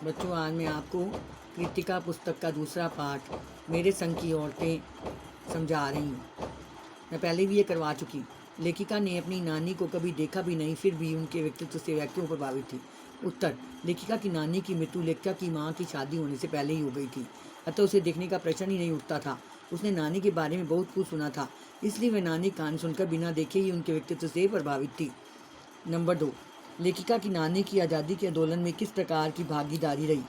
बच्चों, आज मैं आपको कृतिका पुस्तक का दूसरा पाठ मेरे संग की औरतें समझा रही हूँ। मैं पहले भी ये करवा चुकी। लेखिका ने अपनी नानी को कभी देखा भी नहीं, फिर भी उनके व्यक्तित्व से वह क्यों प्रभावित थी। उत्तर: लेखिका की नानी की मृत्यु लेखिका की माँ की शादी होने से पहले ही हो गई थी, अतः उसे देखने का प्रश्न ही नहीं उठता था। उसने नानी के बारे में बहुत कुछ सुना था, इसलिए वह नानी कान सुनकर बिना देखे ही उनके व्यक्तित्व से प्रभावित थी। नंबर 2, लेखिका की नानी की आज़ादी के आंदोलन में किस प्रकार की भागीदारी रही।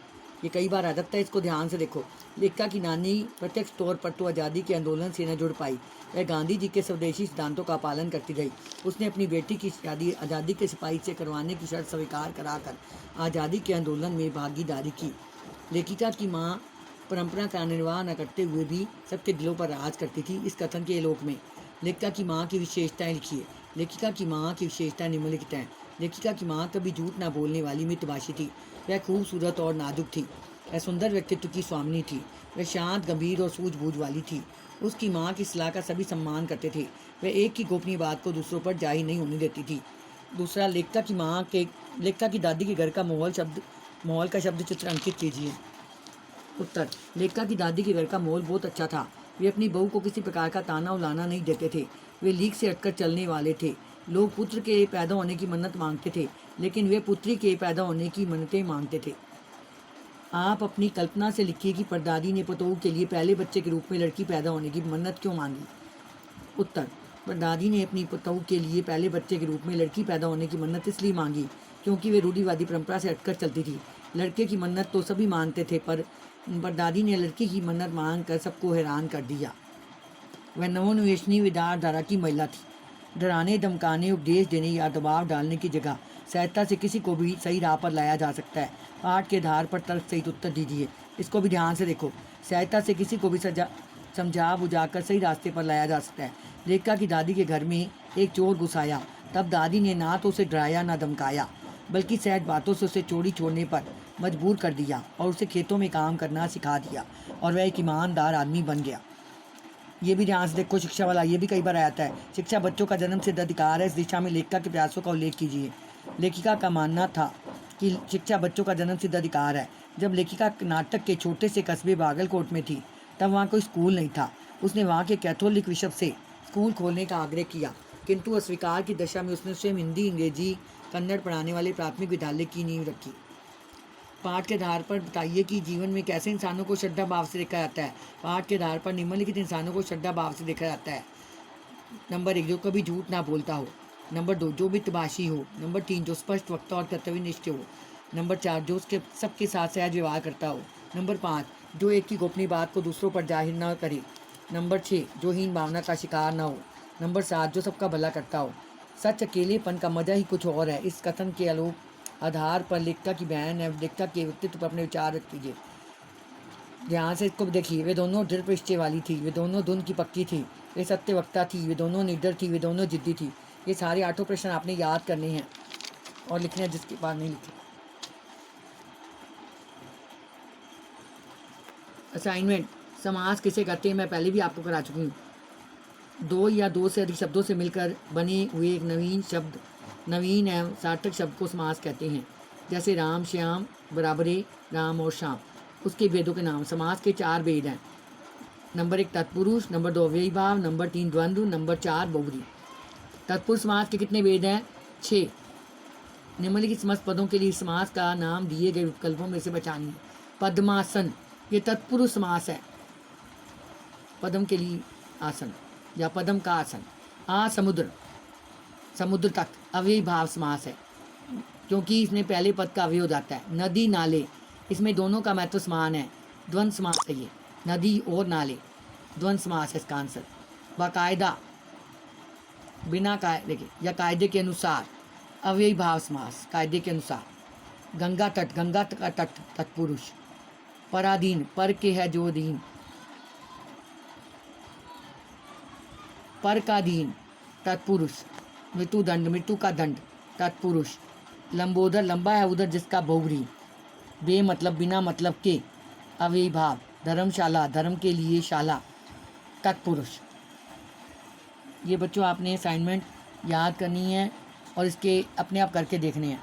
ये कई बार आ जाता है, इसको ध्यान से देखो। लेखिका की नानी प्रत्यक्ष तौर पर तो आज़ादी के आंदोलन से न जुड़ पाई, वह गांधी जी के स्वदेशी सिद्धांतों का पालन करती रही। उसने अपनी बेटी की शादी आज़ादी के सिपाही से करवाने की शर्त स्वीकार कराकर आज़ादी के आंदोलन में भागीदारी की। लेखिका की माँ परंपरा का निर्वाह न करते हुए भी सबके दिलों पर राज करती थी। इस कथन के लोक में लेखिका की माँ की विशेषताएं लिखिए। लेखिका की माँ की विशेषताएं निम्नलिखित हैं। लेखिका की माँ कभी झूठ न बोलने वाली मितभाषी थी। वह खूबसूरत और नाजुक थी। वह सुंदर व्यक्तित्व की स्वामिनी थी। वह शांत, गंभीर और सूझबूझ वाली थी। उसकी माँ की सलाह का सभी सम्मान करते थे। वह एक की गोपनीय बात को दूसरों पर जाहिर नहीं होने देती थी। दूसरा, लेखिका की दादी के घर का माहौल का शब्द चित्र अंकित कीजिए। उत्तर: लेखिका की दादी के घर का माहौल बहुत अच्छा था। वे अपनी बहू को किसी प्रकार का ताना उलाना नहीं देते थे। वे लीक से हटकर चलने वाले थे। लोग पुत्र के पैदा होने की मन्नत मांगते थे, लेकिन वे पुत्री के पैदा होने की मन्नतें मांगते थे। आप अपनी कल्पना से लिखिए कि परदादी ने पतोहू के लिए पहले बच्चे के रूप में लड़की पैदा होने की मन्नत क्यों मांगी। उत्तर: परदादी ने अपनी पतोहू के लिए पहले बच्चे के रूप में लड़की पैदा होने की मन्नत इसलिए मांगी क्योंकि वे रूढ़िवादी परंपरा से हटकर चलती थी। लड़के की मन्नत तो सभी मानते थे, पर परदादी ने लड़की की मन्नत मांग कर सबको हैरान कर दिया। वह नवोन्वेषणी विचारधारा की महिला थी। डराने, धमकाने, उपदेश देने या दबाव डालने की जगह सहायता से किसी को भी सही राह पर लाया जा सकता है। पाठ के आधार पर तर्क सहित उत्तर दीजिए। इसको भी ध्यान से देखो। सहायता से किसी को भी समझा बुझाकर सही रास्ते पर लाया जा सकता है। लेखिका की दादी के घर में एक चोर घुस आया, तब दादी ने ना तो उसे डराया ना धमकाया, बल्कि सहज बातों से उसे चोरी छोड़ने पर मजबूर कर दिया और उसे खेतों में काम करना सिखा दिया, और वह एक ईमानदार आदमी बन गया। ये भी ध्यान से देखो। शिक्षा वाला ये भी कई बार आता है। शिक्षा बच्चों का जन्म सिद्ध अधिकार है। इस दिशा में लेखिका के प्रयासों का उल्लेख कीजिए। लेखिका का मानना था कि शिक्षा बच्चों का जन्म सिद्ध अधिकार है। जब लेखिका कर्नाटक के छोटे से कस्बे बागलकोट में थी, तब वहाँ कोई स्कूल नहीं था। उसने वहाँ के कैथोलिक बिशप से स्कूल खोलने का आग्रह किया, किंतु अस्वीकार की दशा में उसने स्वयं हिंदी, अंग्रेजी, कन्नड़ पढ़ाने वाले प्राथमिक विद्यालय की नींव रखी। पाठ के आधार पर बताइए कि जीवन में कैसे इंसानों को श्रद्धा भाव से देखा जाता है। पाठ के आधार पर निम्नलिखित इंसानों को श्रद्धा भाव से देखा जाता है। नंबर 1, जो कभी झूठ ना बोलता हो। नंबर 2, जो मितभाषी हो। नंबर 3, जो स्पष्ट वक्ता और कर्तव्यनिष्ठ हो। नंबर 4, जो उसके सबके साथ सहज व्यवहार करता हो। नंबर 5, जो एक की गोपनीय बात को दूसरों पर जाहिर न करे। नंबर 6, जो हीन भावना का शिकार न हो। नंबर 7, जो सबका भला करता हो। सच अकेलेपन का मजा ही कुछ और है। इस कथन के आधार पर लेखिका की बहन एवं लेखिका के व्यक्तित्व पर अपने विचार व्यक्त कीजिए। ध्यान से इसको देखिए। वे दोनों दृढ़ निश्चय वाली थी। वे दोनों धुन की पक्की थी। वे सत्यवक्ता थी। वे दोनों निडर थी। वे दोनों जिद्दी थी। ये सारे 8 प्रश्न आपने याद करने हैं और लिखने हैं, जिसके बाद नहीं लिखे। असाइनमेंट: समास किसे कहते हैं, मैं पहले भी आपको करा चुकी हूँ। 2 या 2 से अधिक शब्दों से मिलकर बने हुए एक नवीन एवं सार्थक शब्द को समास कहते हैं। जैसे राम, श्याम, बराबरे, राम और श्याम। उसके भेदों के नाम। समास के 4 भेद हैं। नंबर 1, तत्पुरुष। नंबर 2, अव्ययी भाव। नंबर 3, द्वंद्व। नंबर 4, बहुब्री। तत्पुरुष समास के कितने भेद हैं? 6। निम्नलिखित समस्त पदों के लिए समास का नाम दिए गए विकल्पों में से बचानिए। पद्मासन, ये तत्पुरुष समास है। पद्म के लिए आसन या पद्म का आसन। समुद्र, समुद्र तक, अव्ययी भाव समास है, क्योंकि इसमें पहले पद का अवयव हो जाता है। नदी, नाले, इसमें दोनों का महत्व समान है। द्वंद्व समास है ये। नदी और नाले, द्वंद्व समास है इसका आंसर। बाकायदा, बिना कायदे के या कायदे के अनुसार, अव्ययी भाव समास, कायदे के अनुसार। गंगा तट, गंगा का तट, तत्पुरुष। पराधीन, पर के है जो अधीन। पर का धीन, तत्पुरुष। मृत्युदंड, मृत्यु का दंड, तत्पुरुष। लंबोदर, लंबा है उधर जिसका बहुब्री। बे मतलब, बिना मतलब के, अव्ययी भाव। धर्मशाला, धर्म के लिए शाला, तत्पुरुष। ये बच्चों आपने असाइनमेंट याद करनी है और इसके अपने आप करके देखने हैं।